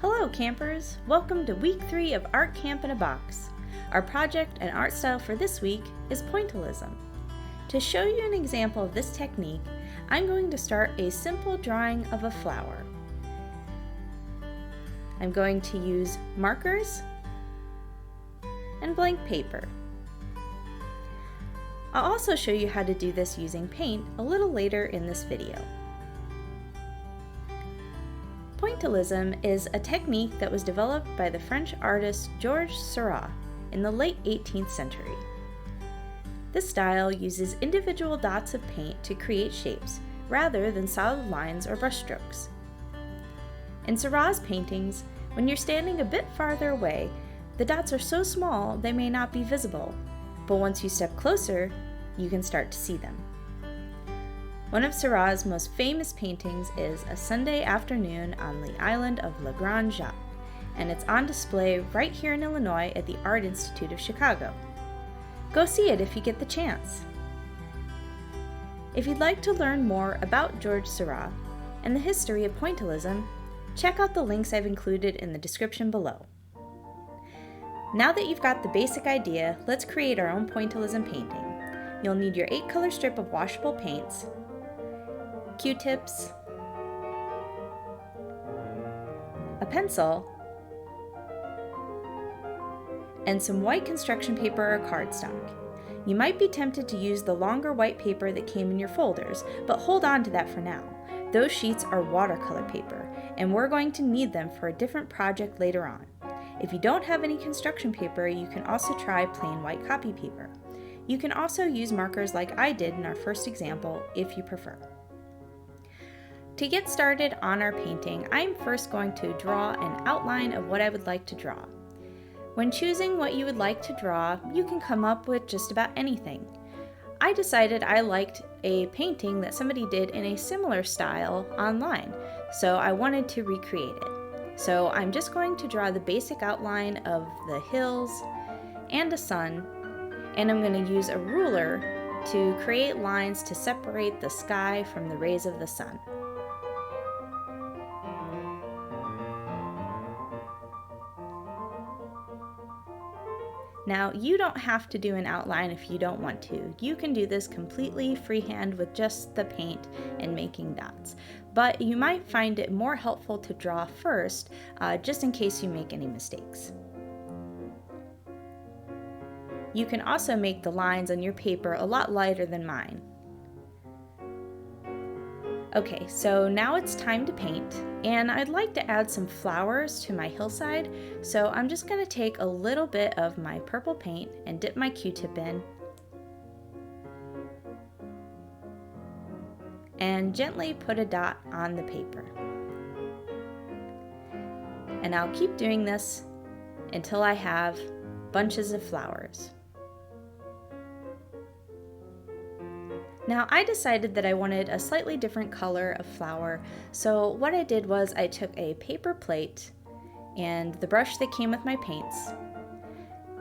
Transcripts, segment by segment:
Hello campers! Welcome to week 3 of Art Camp in a Box. Our project and art style for this week is pointillism. To show you an example of this technique, I'm going to start a simple drawing of a flower. I'm going to use markers and blank paper. I'll also show you how to do this using paint a little later in this video. Pointillism is a technique that was developed by the French artist Georges Seurat in the late 18th century. This style uses individual dots of paint to create shapes, rather than solid lines or brushstrokes. In Seurat's paintings, when you're standing a bit farther away, the dots are so small they may not be visible, but once you step closer, you can start to see them. One of Seurat's most famous paintings is A Sunday Afternoon on the Island of La Grande Jatte, and it's on display right here in Illinois at the Art Institute of Chicago. Go see it if you get the chance. If you'd like to learn more about Georges Seurat and the history of pointillism, check out the links I've included in the description below. Now that you've got the basic idea, let's create our own pointillism painting. You'll need your 8-color strip of washable paints, Q-tips, a pencil, and some white construction paper or cardstock. You might be tempted to use the longer white paper that came in your folders, but hold on to that for now. Those sheets are watercolor paper, and we're going to need them for a different project later on. If you don't have any construction paper, you can also try plain white copy paper. You can also use markers like I did in our first example if you prefer. To get started on our painting, I'm first going to draw an outline of what I would like to draw. When choosing what you would like to draw, you can come up with just about anything. I decided I liked a painting that somebody did in a similar style online, so I wanted to recreate it. So I'm just going to draw the basic outline of the hills and a sun, and I'm going to use a ruler to create lines to separate the sky from the rays of the sun. Now, you don't have to do an outline if you don't want to. You can do this completely freehand with just the paint and making dots. But you might find it more helpful to draw first, just in case you make any mistakes. You can also make the lines on your paper a lot lighter than mine. Okay, so now it's time to paint, and I'd like to add some flowers to my hillside, so I'm just going to take a little bit of my purple paint and dip my Q-tip in, and gently put a dot on the paper. And I'll keep doing this until I have bunches of flowers. Now I decided that I wanted a slightly different color of flower, so what I did was I took a paper plate and the brush that came with my paints,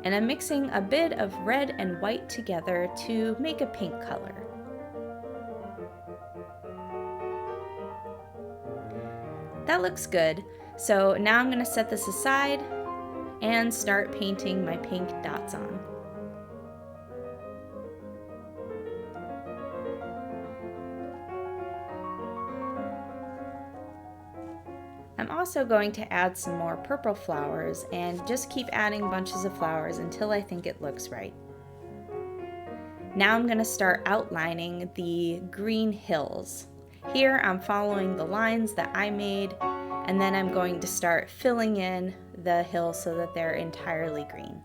and I'm mixing a bit of red and white together to make a pink color. That looks good, so now I'm going to set this aside and start painting my pink dots on. I'm also going to add some more purple flowers and just keep adding bunches of flowers until I think it looks right. Now I'm going to start outlining the green hills. Here I'm following the lines that I made, and then I'm going to start filling in the hills so that they're entirely green.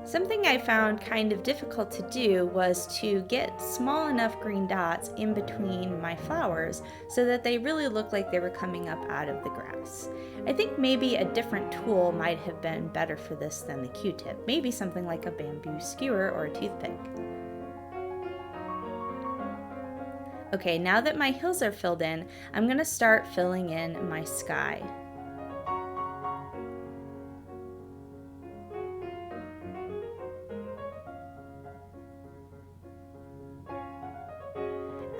Something I found kind of difficult to do was to get small enough green dots in between my flowers so that they really looked like they were coming up out of the grass. I think maybe a different tool might have been better for this than the Q-tip, maybe something like a bamboo skewer or a toothpick. Okay, now that my hills are filled in, I'm going to start filling in my sky.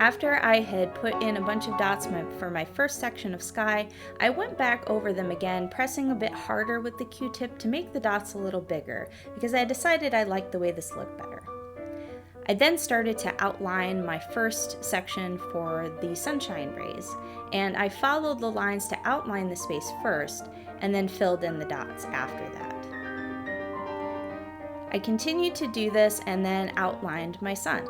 After I had put in a bunch of dots for my first section of sky, I went back over them again, pressing a bit harder with the Q-tip to make the dots a little bigger, because I decided I liked the way this looked better. I then started to outline my first section for the sunshine rays, and I followed the lines to outline the space first, and then filled in the dots after that. I continued to do this and then outlined my sun.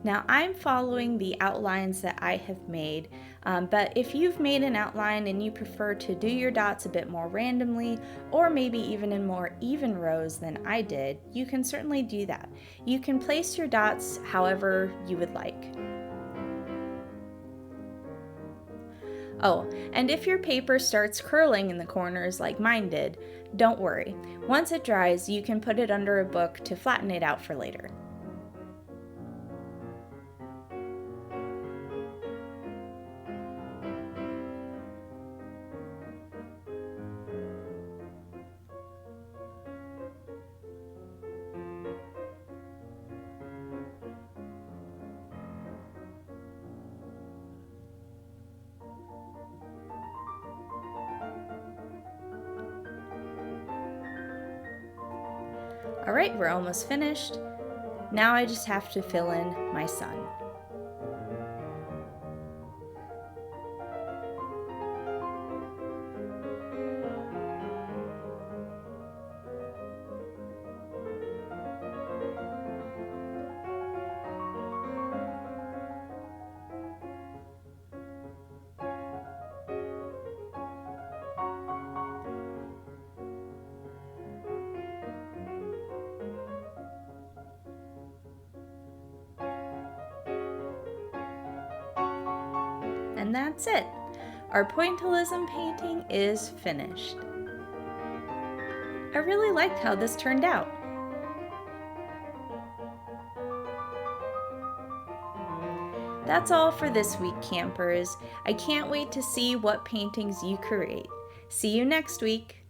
Now I'm following the outlines that I have made, but if you've made an outline and you prefer to do your dots a bit more randomly, or maybe even in more even rows than I did, you can certainly do that. You can place your dots however you would like. Oh, and if your paper starts curling in the corners like mine did, don't worry. Once it dries, you can put it under a book to flatten it out for later. Alright, we're almost finished. Now I just have to fill in my sun. And that's it. Our pointillism painting is finished. I really liked how this turned out. That's all for this week, campers. I can't wait to see what paintings you create. See you next week.